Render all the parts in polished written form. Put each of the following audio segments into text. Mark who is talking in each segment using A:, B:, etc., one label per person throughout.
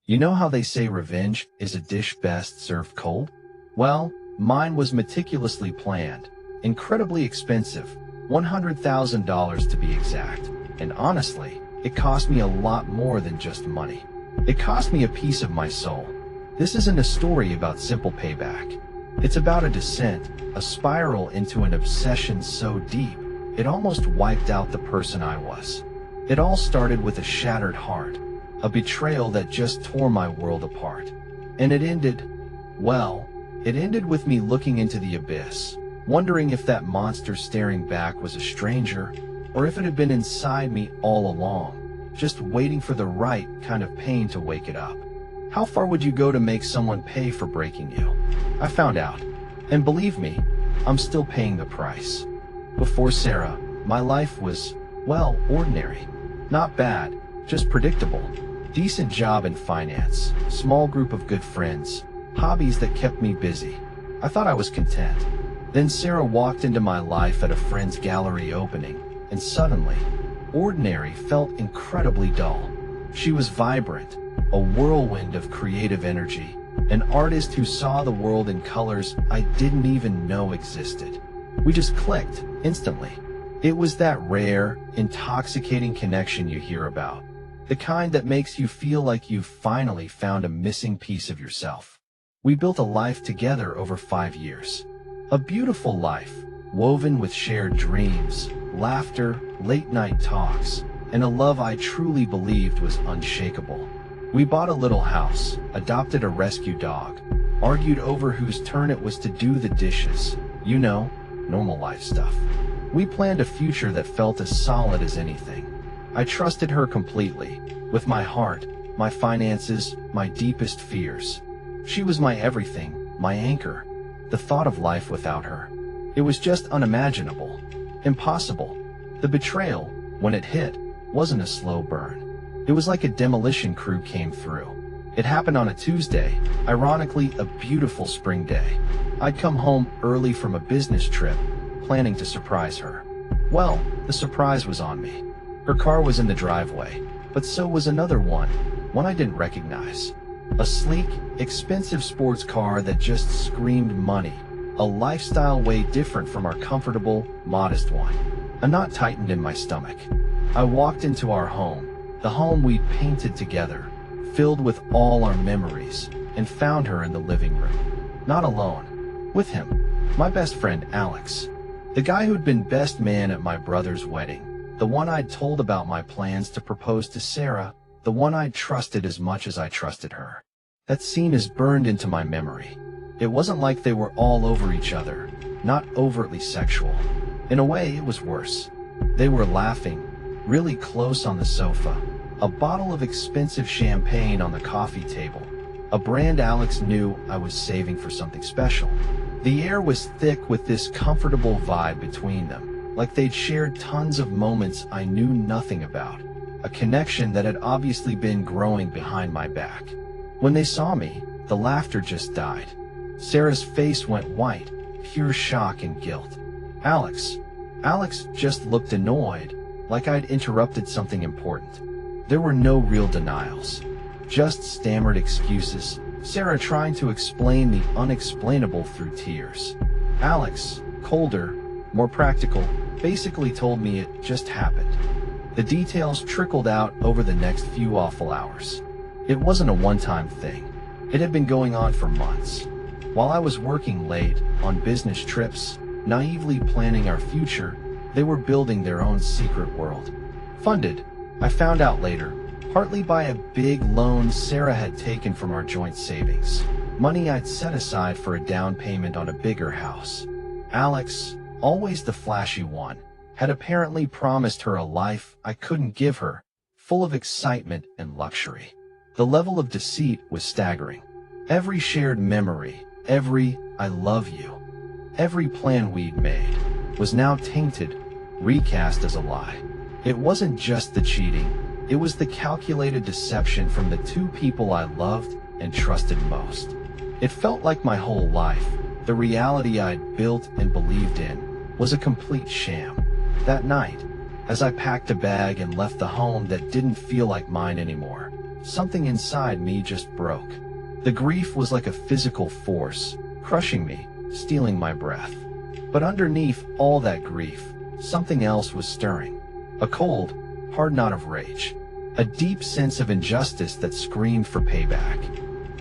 A: You know how they say revenge is a dish best served cold? Well, mine was meticulously planned, incredibly expensive, $100,000 to be exact. And honestly, it cost me a lot more than just money. It cost me a piece of my soul. This isn't a story about simple payback. It's about a descent, a spiral into an obsession so deep, it almost wiped out the person I was. It all started with a shattered heart, a betrayal that just tore my world apart. And it ended, well, it ended with me looking into the abyss, wondering if that monster staring back was a stranger, or if it had been inside me all along, just waiting for the right kind of pain to wake it up. How far would you go to make someone pay for breaking you? I found out. And believe me, I'm still paying the price. Before Sarah, my life was, well, ordinary. Not bad, just predictable. Decent job in finance, small group of good friends, hobbies that kept me busy. I thought I was content. Then Sarah walked into my life at a friend's gallery opening, and suddenly, ordinary felt incredibly dull. She was vibrant, a whirlwind of creative energy, an artist who saw the world in colors I didn't even know existed. We just clicked, instantly. It was that rare, intoxicating connection you hear about. The kind that makes you feel like you've finally found a missing piece of yourself. We built a life together over 5 years. A beautiful life, woven with shared dreams, laughter, late-night talks, and a love I truly believed was unshakable. We bought a little house, adopted a rescue dog, argued over whose turn it was to do the dishes, you know, normal life stuff. We planned a future that felt as solid as anything. I trusted her completely, with my heart, my finances, my deepest fears. She was my everything, my anchor. The thought of life without her. It was just unimaginable. Impossible. The betrayal, when it hit, wasn't a slow burn. It was like a demolition crew came through. It happened on a Tuesday, ironically a beautiful spring day. I'd come home early from a business trip, planning to surprise her. Well, the surprise was on me. Her car was in the driveway, but so was another one I didn't recognize. A sleek, expensive sports car that just screamed money, a lifestyle way different from our comfortable, modest one. A knot tightened in my stomach. I walked into our home, the home we'd painted together, filled with all our memories, and found her in the living room. Not alone. With him. My best friend, Alex. The guy who'd been best man at my brother's wedding. The one I'd told about my plans to propose to Sarah, the one I'd trusted as much as I trusted her. That scene is burned into my memory. It wasn't like they were all over each other, not overtly sexual. In a way, it was worse. They were laughing, really close on the sofa, a bottle of expensive champagne on the coffee table, a brand Alex knew I was saving for something special. The air was thick with this comfortable vibe between them. Like they'd shared tons of moments I knew nothing about, a connection that had obviously been growing behind my back. When they saw me, the laughter just died. Sarah's face went white, pure shock and guilt. Alex just looked annoyed, like I'd interrupted something important. There were no real denials, just stammered excuses, Sarah trying to explain the unexplainable through tears. Alex, colder, more practical, basically told me it just happened. The details trickled out over the next few awful hours. It wasn't a one-time thing. It had been going on for months. While I was working late, on business trips, naively planning our future, they were building their own secret world. Funded, I found out later, partly by a big loan Sarah had taken from our joint savings. Money I'd set aside for a down payment on a bigger house. Alex, always the flashy one, had apparently promised her a life I couldn't give her, full of excitement and luxury. The level of deceit was staggering. Every shared memory, every "I love you," every plan we'd made, was now tainted, recast as a lie. It wasn't just the cheating, it was the calculated deception from the two people I loved and trusted most. It felt like my whole life, the reality I'd built and believed in, was a complete sham. That night, as I packed a bag and left the home that didn't feel like mine anymore, something inside me just broke. The grief was like a physical force, crushing me, stealing my breath. But underneath all that grief, something else was stirring. A cold, hard knot of rage. A deep sense of injustice that screamed for payback.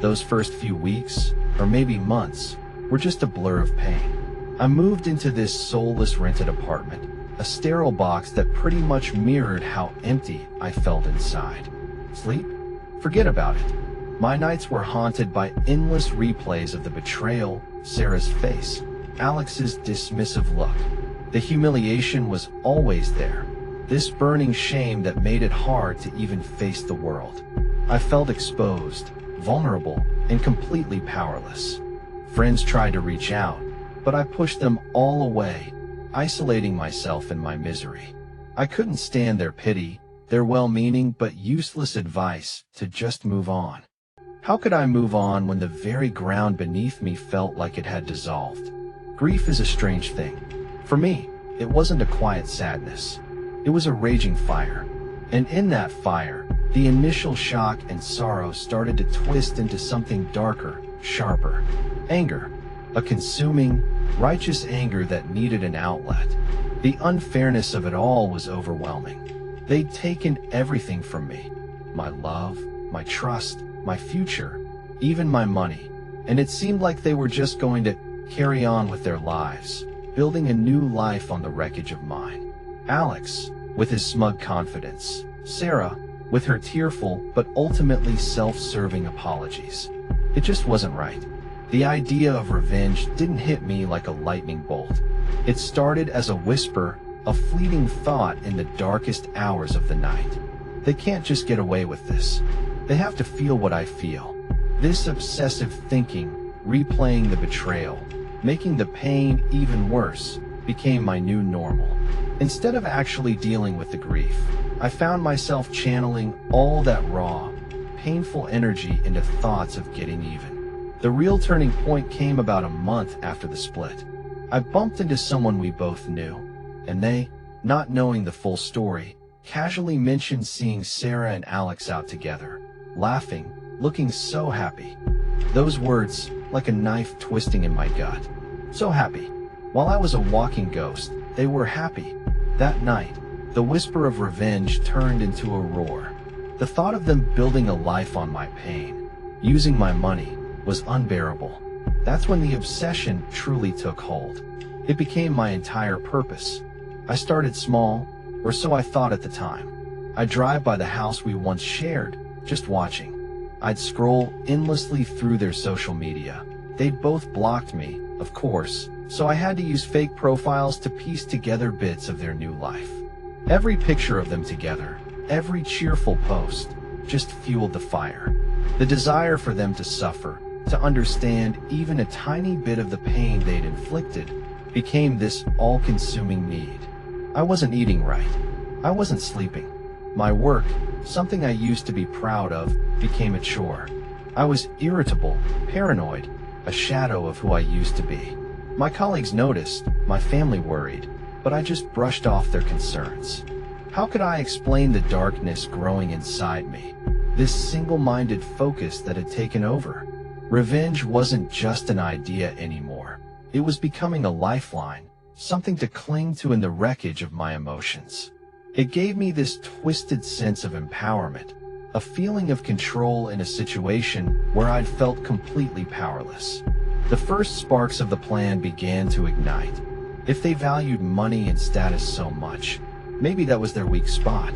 A: Those first few weeks, or maybe months, were just a blur of pain. I moved into this soulless rented apartment, a sterile box that pretty much mirrored how empty I felt inside. Sleep? Forget about it. My nights were haunted by endless replays of the betrayal, Sarah's face, Alex's dismissive look. The humiliation was always there. This burning shame that made it hard to even face the world. I felt exposed, vulnerable, and completely powerless. Friends tried to reach out, but I pushed them all away, isolating myself in my misery. I couldn't stand their pity, their well-meaning but useless advice to just move on. How could I move on when the very ground beneath me felt like it had dissolved? Grief is a strange thing. For me, it wasn't a quiet sadness. It was a raging fire. And in that fire, the initial shock and sorrow started to twist into something darker, sharper. Anger. A consuming, righteous anger that needed an outlet. The unfairness of it all was overwhelming. They'd taken everything from me. My love, my trust, my future, even my money. And it seemed like they were just going to carry on with their lives, building a new life on the wreckage of mine. Alex, with his smug confidence. Sarah, with her tearful but ultimately self-serving apologies. It just wasn't right. The idea of revenge didn't hit me like a lightning bolt. It started as a whisper, a fleeting thought in the darkest hours of the night. They can't just get away with this. They have to feel what I feel. This obsessive thinking, replaying the betrayal, making the pain even worse, became my new normal. Instead of actually dealing with the grief, I found myself channeling all that raw, painful energy into thoughts of getting even. The real turning point came about a month after the split. I bumped into someone we both knew, and they, not knowing the full story, casually mentioned seeing Sarah and Alex out together, laughing, looking so happy. Those words, like a knife twisting in my gut. So happy. While I was a walking ghost, they were happy. That night, the whisper of revenge turned into a roar. The thought of them building a life on my pain, using my money, was unbearable. That's when the obsession truly took hold. It became my entire purpose. I started small, or so I thought at the time. I'd drive by the house we once shared, just watching. I'd scroll endlessly through their social media. They'd both blocked me, of course, so I had to use fake profiles to piece together bits of their new life. Every picture of them together, every cheerful post, just fueled the fire. The desire for them to suffer, to understand even a tiny bit of the pain they'd inflicted, became this all-consuming need. I wasn't eating right. I wasn't sleeping. My work, something I used to be proud of, became a chore. I was irritable, paranoid, a shadow of who I used to be. My colleagues noticed, my family worried, but I just brushed off their concerns. How could I explain the darkness growing inside me? This single-minded focus that had taken over. Revenge wasn't just an idea anymore. It was becoming a lifeline, something to cling to in the wreckage of my emotions. It gave me this twisted sense of empowerment, a feeling of control in a situation where I'd felt completely powerless. The first sparks of the plan began to ignite. If they valued money and status so much, maybe that was their weak spot.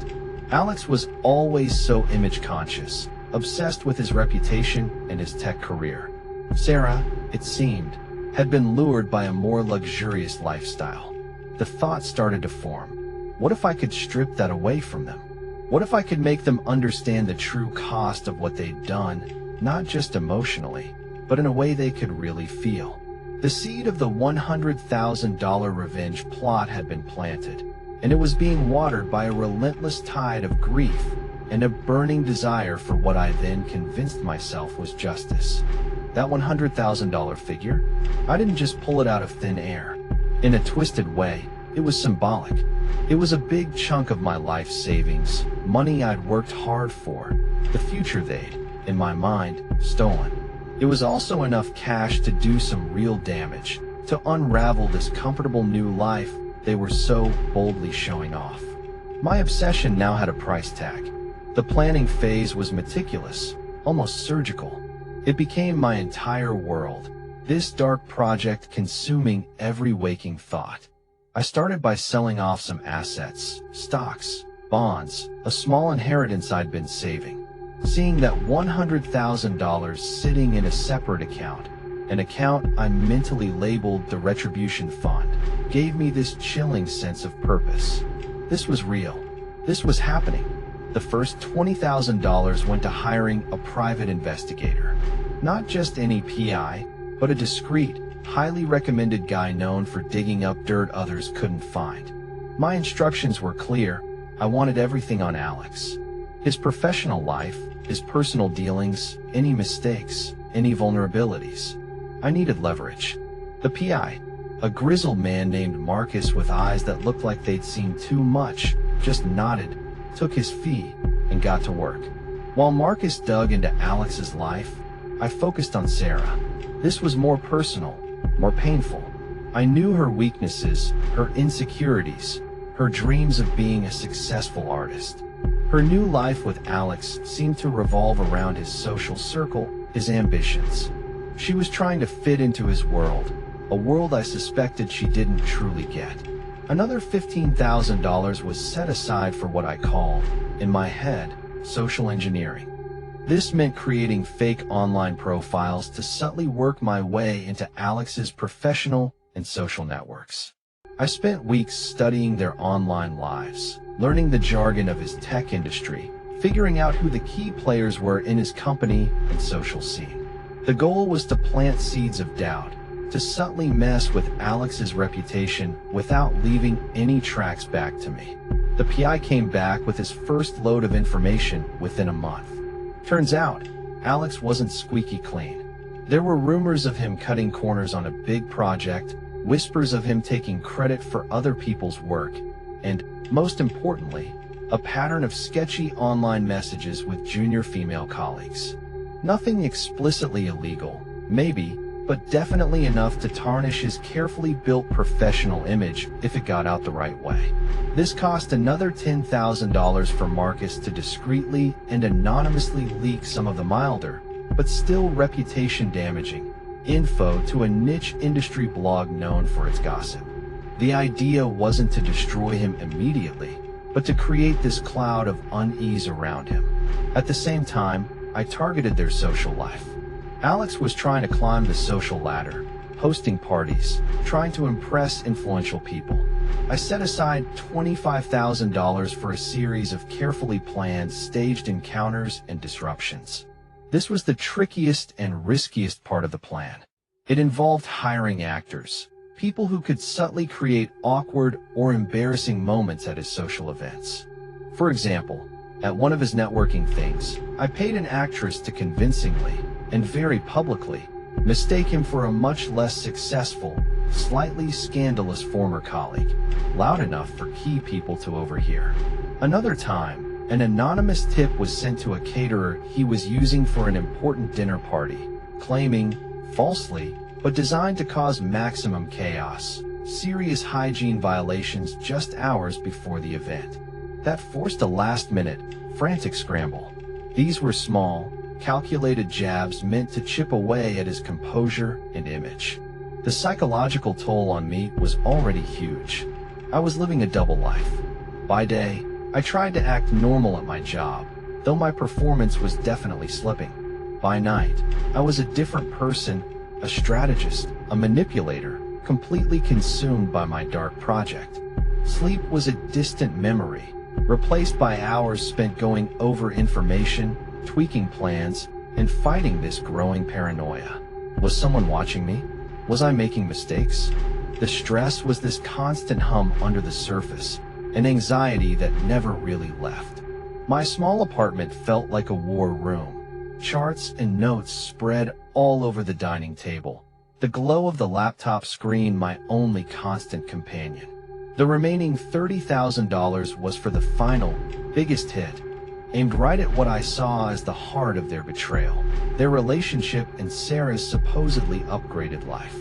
A: Alex was always so image-conscious, obsessed with his reputation and his tech career. Sarah, it seemed, had been lured by a more luxurious lifestyle. The thought started to form. What if I could strip that away from them? What if I could make them understand the true cost of what they'd done, not just emotionally, but in a way they could really feel? The seed of the $100,000 revenge plot had been planted, and it was being watered by a relentless tide of grief and a burning desire for what I then convinced myself was justice. That $100,000 figure? I didn't just pull it out of thin air. In a twisted way, it was symbolic. It was a big chunk of my life savings, money I'd worked hard for, the future they'd, in my mind, stolen. It was also enough cash to do some real damage, to unravel this comfortable new life they were so boldly showing off. My obsession now had a price tag. The planning phase was meticulous, almost surgical. It became my entire world, this dark project consuming every waking thought. I started by selling off some assets, stocks, bonds, a small inheritance I'd been saving. Seeing that $100,000 sitting in a separate account, an account I mentally labeled the Retribution Fund, gave me this chilling sense of purpose. This was real. This was happening. The first $20,000 went to hiring a private investigator. Not just any PI, but a discreet, highly recommended guy known for digging up dirt others couldn't find. My instructions were clear. I wanted everything on Alex. His professional life, his personal dealings, any mistakes, any vulnerabilities. I needed leverage. The PI, a grizzled man named Marcus with eyes that looked like they'd seen too much, just nodded, took his fee, and got to work. While Marcus dug into Alex's life, I focused on Sarah. This was more personal, more painful. I knew her weaknesses, her insecurities, her dreams of being a successful artist. Her new life with Alex seemed to revolve around his social circle, his ambitions. She was trying to fit into his world, a world I suspected she didn't truly get. Another $15,000 was set aside for what I called, in my head, social engineering. This meant creating fake online profiles to subtly work my way into Alex's professional and social networks. I spent weeks studying their online lives, learning the jargon of his tech industry, figuring out who the key players were in his company and social scene. The goal was to plant seeds of doubt, to subtly mess with Alex's reputation without leaving any tracks back to me. The PI came back with his first load of information within a month. Turns out, Alex wasn't squeaky clean. There were rumors of him cutting corners on a big project, whispers of him taking credit for other people's work, and, most importantly, a pattern of sketchy online messages with junior female colleagues. Nothing explicitly illegal, maybe, but definitely enough to tarnish his carefully built professional image if it got out the right way. This cost another $10,000 for Marcus to discreetly and anonymously leak some of the milder, but still reputation-damaging, info to a niche industry blog known for its gossip. The idea wasn't to destroy him immediately, but to create this cloud of unease around him. At the same time, I targeted their social life. Alex was trying to climb the social ladder, hosting parties, trying to impress influential people. I set aside $25,000 for a series of carefully planned, staged encounters and disruptions. This was the trickiest and riskiest part of the plan. It involved hiring actors, people who could subtly create awkward or embarrassing moments at his social events. For example, at one of his networking things, I paid an actress to convincingly, and very publicly, mistake him for a much less successful, slightly scandalous former colleague, loud enough for key people to overhear. Another time, an anonymous tip was sent to a caterer he was using for an important dinner party, claiming, falsely, but designed to cause maximum chaos, serious hygiene violations just hours before the event. That forced a last-minute, frantic scramble. These were small, calculated jabs meant to chip away at his composure and image. The psychological toll on me was already huge. I was living a double life. By day, I tried to act normal at my job, though my performance was definitely slipping. By night, I was a different person, a strategist, a manipulator, completely consumed by my dark project. Sleep was a distant memory, replaced by hours spent going over information, tweaking plans, and fighting this growing paranoia. Was someone watching me? Was I making mistakes? The stress was this constant hum under the surface, an anxiety that never really left. My small apartment felt like a war room. Charts and notes spread all over the dining table, the glow of the laptop screen my only constant companion. The remaining $30,000 was for the final, biggest hit, aimed right at what I saw as the heart of their betrayal, their relationship and Sarah's supposedly upgraded life.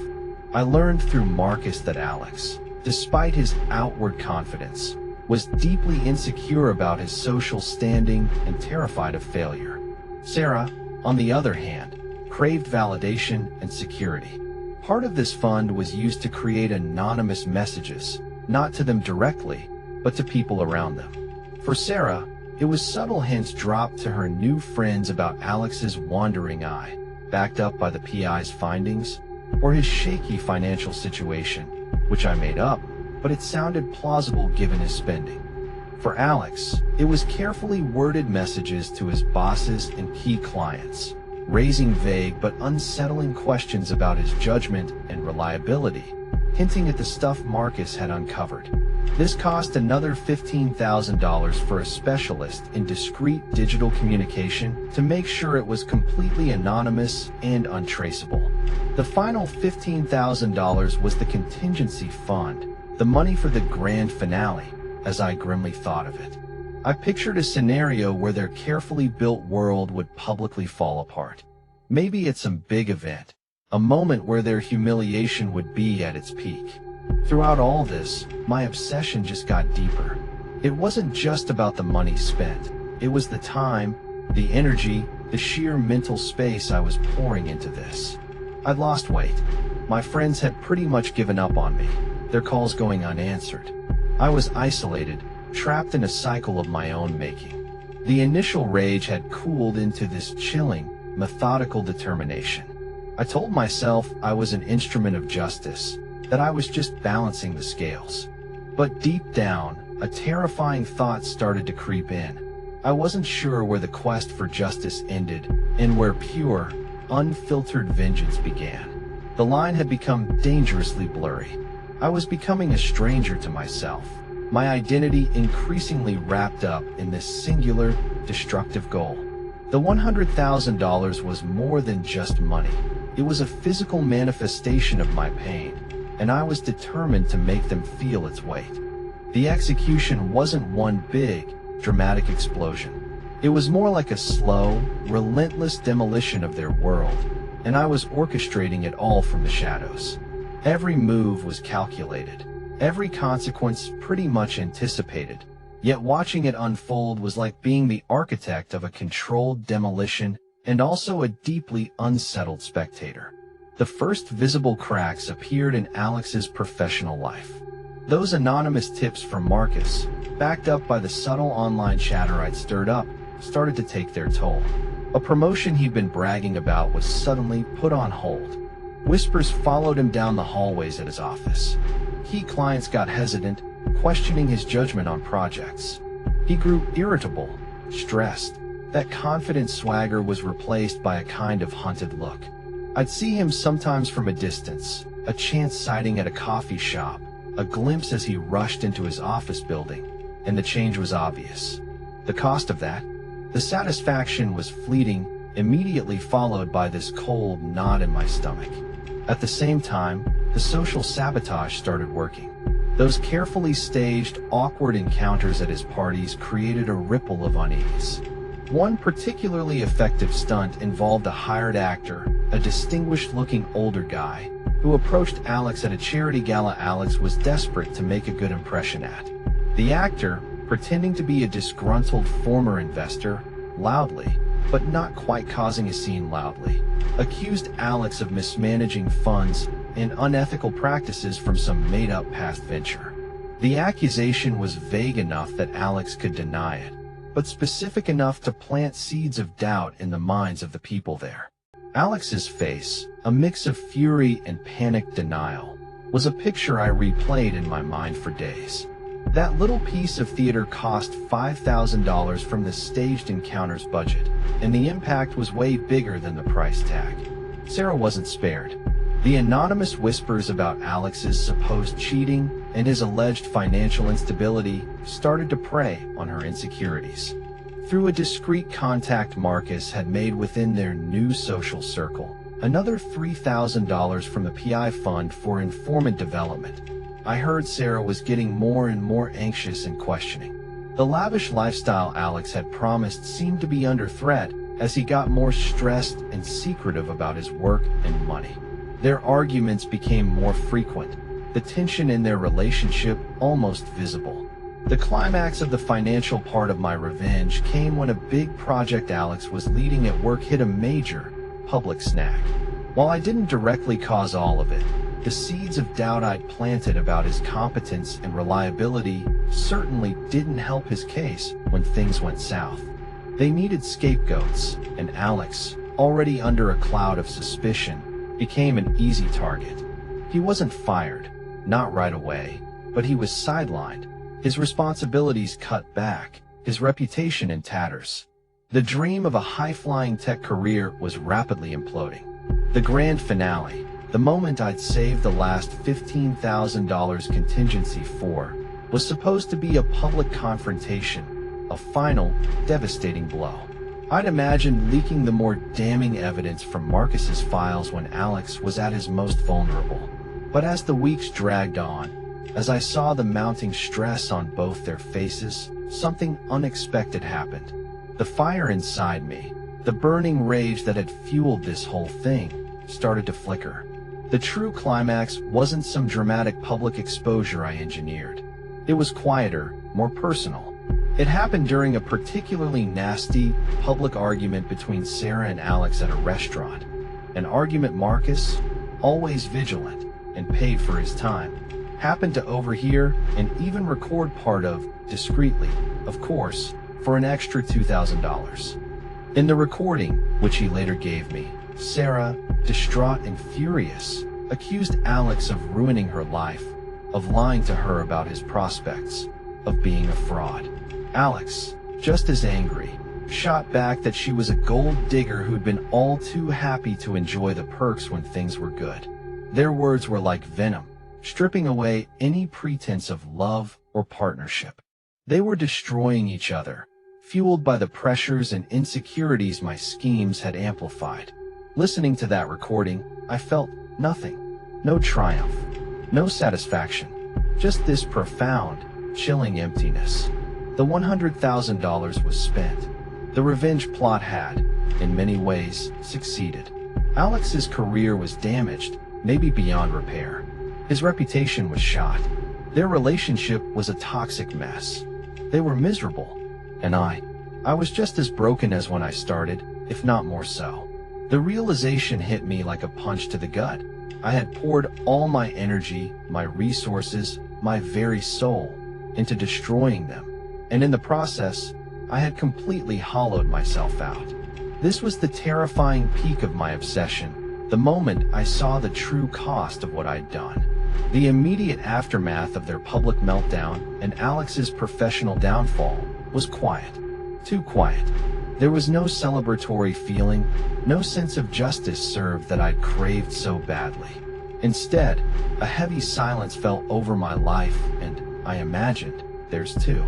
A: I learned through Marcus that Alex, despite his outward confidence, was deeply insecure about his social standing and terrified of failure. Sarah, on the other hand, craved validation and security. Part of this fund was used to create anonymous messages, not to them directly, but to people around them. For Sarah, it was subtle hints dropped to her new friends about Alex's wandering eye, backed up by the PI's findings, or his shaky financial situation, which I made up, but it sounded plausible given his spending. For Alex, it was carefully worded messages to his bosses and key clients, raising vague but unsettling questions about his judgment and reliability, hinting at the stuff Marcus had uncovered. This cost another $15,000 for a specialist in discreet digital communication to make sure it was completely anonymous and untraceable. The final $15,000 was the contingency fund, the money for the grand finale, as I grimly thought of it. I pictured a scenario where their carefully built world would publicly fall apart. Maybe at some big event, a moment where their humiliation would be at its peak. Throughout all this, my obsession just got deeper. It wasn't just about the money spent. It was the time, the energy, the sheer mental space I was pouring into this. I'd lost weight. My friends had pretty much given up on me, their calls going unanswered. I was isolated, trapped in a cycle of my own making. The initial rage had cooled into this chilling, methodical determination. I told myself I was an instrument of justice, that I was just balancing the scales. But deep down, a terrifying thought started to creep in. I wasn't sure where the quest for justice ended and where pure, unfiltered vengeance began. The line had become dangerously blurry. I was becoming a stranger to myself, my identity increasingly wrapped up in this singular, destructive goal. The $100,000 was more than just money. It was a physical manifestation of my pain, and I was determined to make them feel its weight. The execution wasn't one big, dramatic explosion. It was more like a slow, relentless demolition of their world, and I was orchestrating it all from the shadows. Every move was calculated, every consequence pretty much anticipated, yet watching it unfold was like being the architect of a controlled demolition and also a deeply unsettled spectator. The first visible cracks appeared in Alex's professional life. Those anonymous tips from Marcus, backed up by the subtle online chatter I'd stirred up, started to take their toll. A promotion he'd been bragging about was suddenly put on hold. Whispers followed him down the hallways at his office. Key clients got hesitant, questioning his judgment on projects. He grew irritable, stressed. That confident swagger was replaced by a kind of hunted look. I'd see him sometimes from a distance, a chance sighting at a coffee shop, a glimpse as he rushed into his office building, and the change was obvious. The cost of that? The satisfaction was fleeting, immediately followed by this cold knot in my stomach. At the same time, the social sabotage started working. Those carefully staged, awkward encounters at his parties created a ripple of unease. One particularly effective stunt involved a hired actor, a distinguished-looking older guy, who approached Alex at a charity gala Alex was desperate to make a good impression at. The actor, pretending to be a disgruntled former investor, loudly, but not quite causing a scene loudly, accused Alex of mismanaging funds and unethical practices from some made-up past venture. The accusation was vague enough that Alex could deny it, but specific enough to plant seeds of doubt in the minds of the people there. Alex's face, a mix of fury and panicked denial, was a picture I replayed in my mind for days. That little piece of theater cost $5,000 from the staged encounter's budget, and the impact was way bigger than the price tag. Sarah wasn't spared. The anonymous whispers about Alex's supposed cheating and his alleged financial instability started to prey on her insecurities. Through a discreet contact Marcus had made within their new social circle, another $3,000 from the PI fund for informant development, I heard Sarah was getting more and more anxious and questioning. The lavish lifestyle Alex had promised seemed to be under threat as he got more stressed and secretive about his work and money. Their arguments became more frequent, the tension in their relationship almost visible. The climax of the financial part of my revenge came when a big project Alex was leading at work hit a major public snag. While I didn't directly cause all of it, the seeds of doubt I'd planted about his competence and reliability certainly didn't help his case when things went south. They needed scapegoats, and Alex, already under a cloud of suspicion, became an easy target. He wasn't fired, not right away, but he was sidelined, his responsibilities cut back, his reputation in tatters. The dream of a high-flying tech career was rapidly imploding. The grand finale, the moment I'd saved the last $15,000 contingency for, was supposed to be a public confrontation, a final, devastating blow. I'd imagined leaking the more damning evidence from Marcus's files when Alex was at his most vulnerable. But as the weeks dragged on, as I saw the mounting stress on both their faces, something unexpected happened. The fire inside me, the burning rage that had fueled this whole thing, started to flicker. The true climax wasn't some dramatic public exposure I engineered. It was quieter, more personal. It happened during a particularly nasty, public argument between Sarah and Alex at a restaurant. An argument Marcus, always vigilant and paid for his time, happened to overhear and even record part of, discreetly, of course, for an extra $2,000. In the recording, which he later gave me, Sarah, distraught and furious, accused Alex of ruining her life, of lying to her about his prospects, of being a fraud. Alex, just as angry, shot back that she was a gold digger who'd been all too happy to enjoy the perks when things were good. Their words were like venom, stripping away any pretense of love or partnership. They were destroying each other, fueled by the pressures and insecurities my schemes had amplified. Listening to that recording, I felt nothing. No triumph, no satisfaction, just this profound, chilling emptiness. The $100,000 was spent. The revenge plot had, in many ways, succeeded. Alex's career was damaged, maybe beyond repair. His reputation was shot. Their relationship was a toxic mess. They were miserable. And I was just as broken as when I started, if not more so. The realization hit me like a punch to the gut. I had poured all my energy, my resources, my very soul into destroying them. And in the process, I had completely hollowed myself out. This was the terrifying peak of my obsession, the moment I saw the true cost of what I'd done. The immediate aftermath of their public meltdown and Alex's professional downfall was quiet. Too quiet. There was no celebratory feeling, no sense of justice served that I'd craved so badly. Instead, a heavy silence fell over my life, and I imagined theirs too.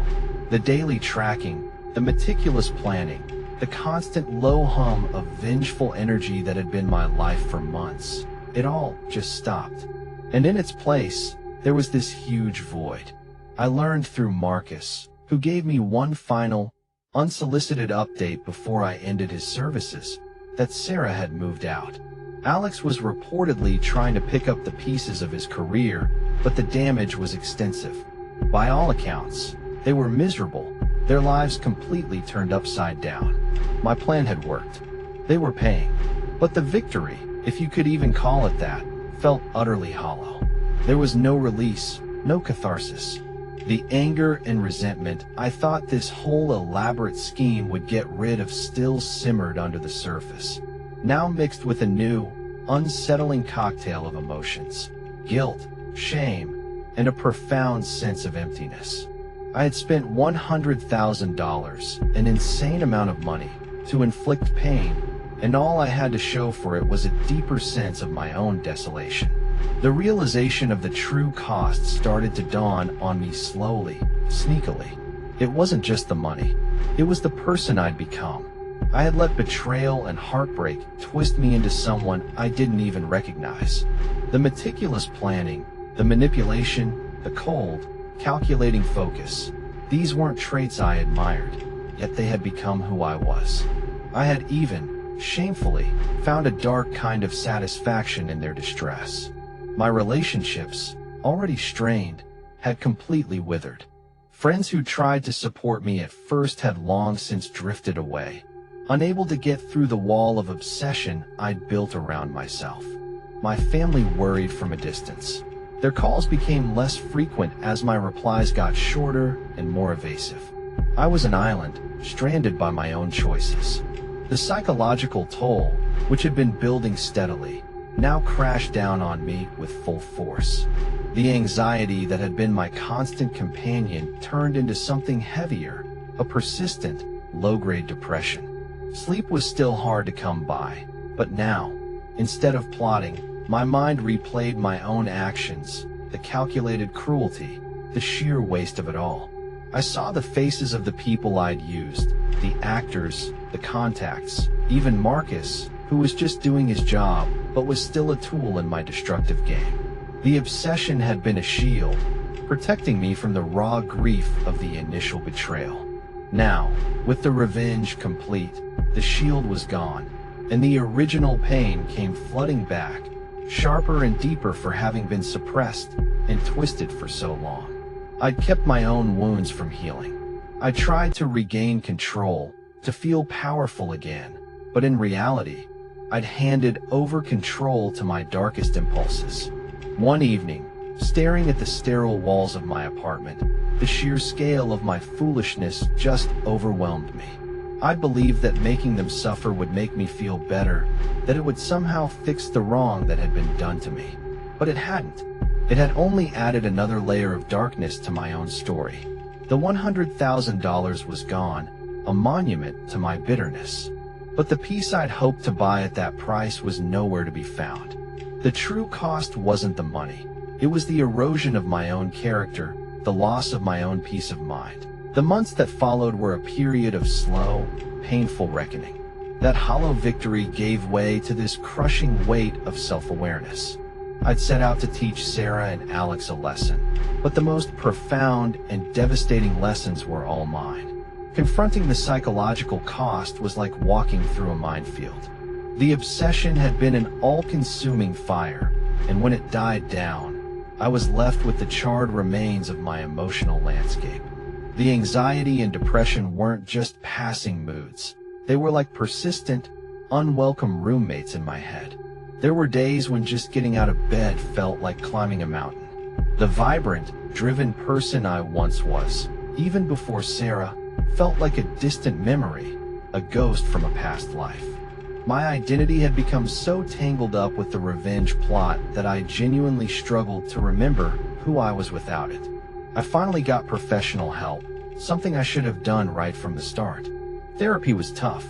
A: The daily tracking, the meticulous planning, the constant low hum of vengeful energy that had been my life for months, it all just stopped. And in its place, there was this huge void. I learned through Marcus, who gave me one final, unsolicited update before I ended his services, that Sarah had moved out. Alex was reportedly trying to pick up the pieces of his career, but the damage was extensive. By all accounts, they were miserable, their lives completely turned upside down. My plan had worked. They were paying. But the victory, if you could even call it that, felt utterly hollow. There was no release, no catharsis. The anger and resentment I thought this whole elaborate scheme would get rid of still simmered under the surface, now mixed with a new, unsettling cocktail of emotions: guilt, shame, and a profound sense of emptiness. I had spent $100,000, an insane amount of money, to inflict pain, and all I had to show for it was a deeper sense of my own desolation. The realization of the true cost started to dawn on me slowly, sneakily. It wasn't just the money. It was the person I'd become. I had let betrayal and heartbreak twist me into someone I didn't even recognize. The meticulous planning, the manipulation, the cold, calculating focus, These weren't traits I admired, yet they had become who I was. I had even, shamefully, found a dark kind of satisfaction in their distress. My relationships, already strained, had completely withered. Friends who tried to support me at first had long since drifted away, unable to get through the wall of obsession I'd built around myself. My family worried from a distance. Their calls became less frequent as my replies got shorter and more evasive. I was an island, stranded by my own choices. The psychological toll, which had been building steadily, now crashed down on me with full force. The anxiety that had been my constant companion turned into something heavier, a persistent, low-grade depression. Sleep was still hard to come by, but now, instead of plotting, my mind replayed my own actions, the calculated cruelty, the sheer waste of it all. I saw the faces of the people I'd used, the actors, the contacts, even Marcus, who was just doing his job, but was still a tool in my destructive game. The obsession had been a shield, protecting me from the raw grief of the initial betrayal. Now, with the revenge complete, the shield was gone, and the original pain came flooding back, sharper and deeper for having been suppressed and twisted for so long. I'd kept my own wounds from healing. I tried to regain control, to feel powerful again, but in reality, I'd handed over control to my darkest impulses. One evening, staring at the sterile walls of my apartment, the sheer scale of my foolishness just overwhelmed me. I believed that making them suffer would make me feel better, that it would somehow fix the wrong that had been done to me. But it hadn't. It had only added another layer of darkness to my own story. The $100,000 was gone, a monument to my bitterness. But the peace I'd hoped to buy at that price was nowhere to be found. The true cost wasn't the money. It was the erosion of my own character, the loss of my own peace of mind. The months that followed were a period of slow, painful reckoning. That hollow victory gave way to this crushing weight of self-awareness. I'd set out to teach Sarah and Alex a lesson, but the most profound and devastating lessons were all mine. Confronting the psychological cost was like walking through a minefield. The obsession had been an all-consuming fire, and when it died down, I was left with the charred remains of my emotional landscape. The anxiety and depression weren't just passing moods. They were like persistent, unwelcome roommates in my head. There were days when just getting out of bed felt like climbing a mountain. The vibrant, driven person I once was, even before Sarah, felt like a distant memory, a ghost from a past life. My identity had become so tangled up with the revenge plot that I genuinely struggled to remember who I was without it. I finally got professional help, something I should have done right from the start. Therapy was tough.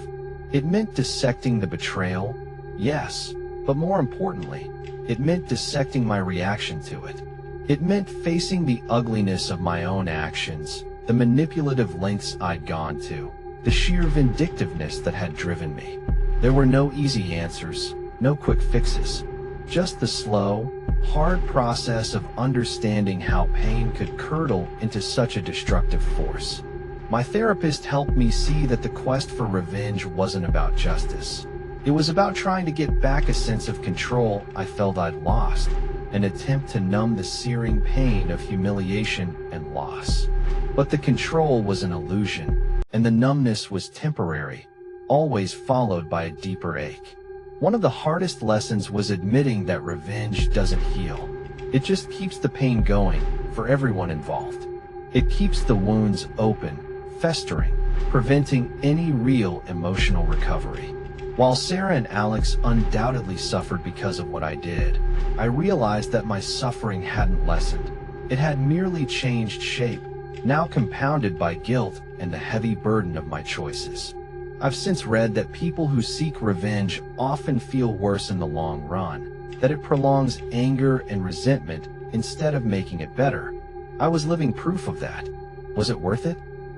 A: It meant dissecting the betrayal, yes, but more importantly, it meant dissecting my reaction to it. It meant facing the ugliness of my own actions, the manipulative lengths I'd gone to, the sheer vindictiveness that had driven me. There were no easy answers, no quick fixes, just the slow, hard process of understanding how pain could curdle into such a destructive force. My therapist helped me see that the quest for revenge wasn't about justice. It was about trying to get back a sense of control I felt I'd lost, an attempt to numb the searing pain of humiliation and loss. But the control was an illusion, and the numbness was temporary, always followed by a deeper ache. One of the hardest lessons was admitting that revenge doesn't heal. It just keeps the pain going for everyone involved. It keeps the wounds open, festering, preventing any real emotional recovery. While Sarah and Alex undoubtedly suffered because of what I did, I realized that my suffering hadn't lessened. It had merely changed shape, now compounded by guilt and the heavy burden of my choices. I've since read that people who seek revenge often feel worse in the long run, that it prolongs anger and resentment instead of making it better. I was living proof of that. Was it worth it?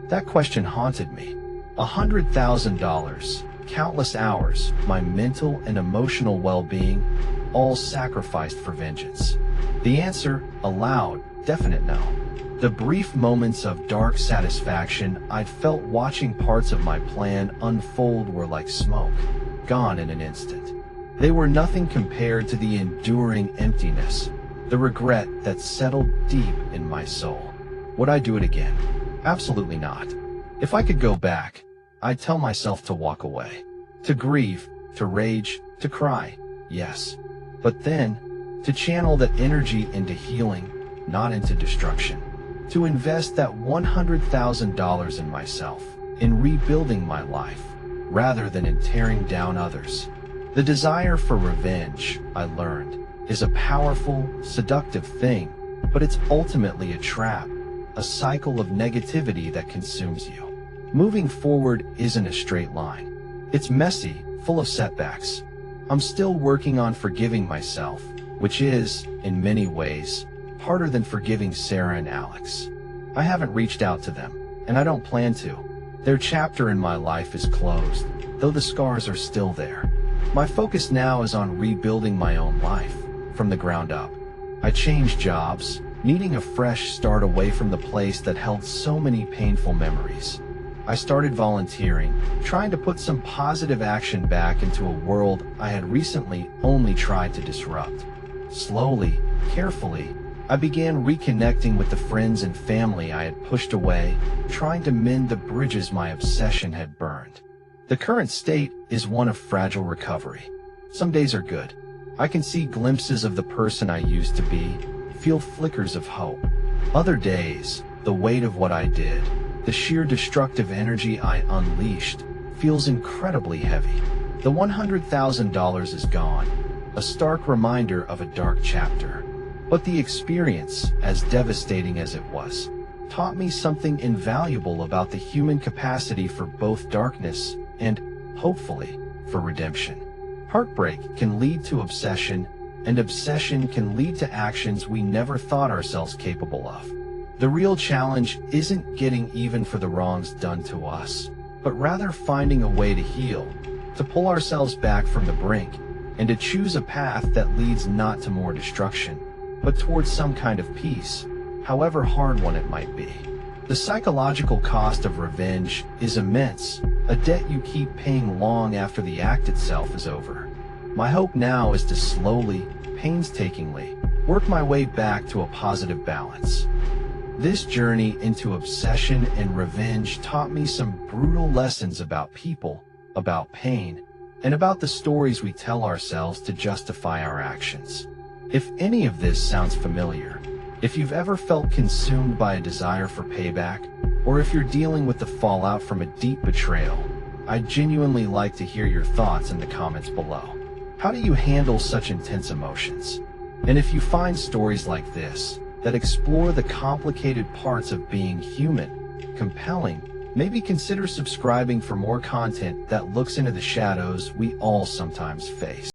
A: That question haunted me. $100,000, countless hours, my mental and emotional well-being, all sacrificed for vengeance. The answer, a loud, definite no. The brief moments of dark satisfaction I'd felt watching parts of my plan unfold were like smoke, gone in an instant. They were nothing compared to the enduring emptiness, the regret that settled deep in my soul. Would I do it again? Absolutely not. If I could go back, I'd tell myself to walk away, to grieve, to rage, to cry, yes. But then, to channel that energy into healing, not into destruction. To invest that $100,000 in myself, in rebuilding my life, rather than in tearing down others. The desire for revenge, I learned, is a powerful, seductive thing, but it's ultimately a trap, a cycle of negativity that consumes you. Moving forward isn't a straight line. It's messy, full of setbacks. I'm still working on forgiving myself, which is, in many ways, harder than forgiving Sarah and Alex. I haven't reached out to them, and I don't plan to. Their chapter in my life is closed, though the scars are still there. My focus now is on rebuilding my own life, from the ground up. I changed jobs, needing a fresh start away from the place that held so many painful memories. I started volunteering, trying to put some positive action back into a world I had recently only tried to disrupt. Slowly, carefully, I began reconnecting with the friends and family I had pushed away, trying to mend the bridges my obsession had burned. The current state is one of fragile recovery. Some days are good. I can see glimpses of the person I used to be, feel flickers of hope. Other days, the weight of what I did, the sheer destructive energy I unleashed, feels incredibly heavy. The $100,000 is gone, a stark reminder of a dark chapter. But the experience, as devastating as it was, taught me something invaluable about the human capacity for both darkness and, hopefully, for redemption. Heartbreak can lead to obsession, and obsession can lead to actions we never thought ourselves capable of. The real challenge isn't getting even for the wrongs done to us, but rather finding a way to heal, to pull ourselves back from the brink, and to choose a path that leads not to more destruction, but towards some kind of peace, however hard one it might be. The psychological cost of revenge is immense, a debt you keep paying long after the act itself is over. My hope now is to slowly, painstakingly, work my way back to a positive balance. This journey into obsession and revenge taught me some brutal lessons about people, about pain, and about the stories we tell ourselves to justify our actions. If any of this sounds familiar, if you've ever felt consumed by a desire for payback, or if you're dealing with the fallout from a deep betrayal, I'd genuinely like to hear your thoughts in the comments below. How do you handle such intense emotions? And if you find stories like this, that explore the complicated parts of being human, compelling, maybe consider subscribing for more content that looks into the shadows we all sometimes face.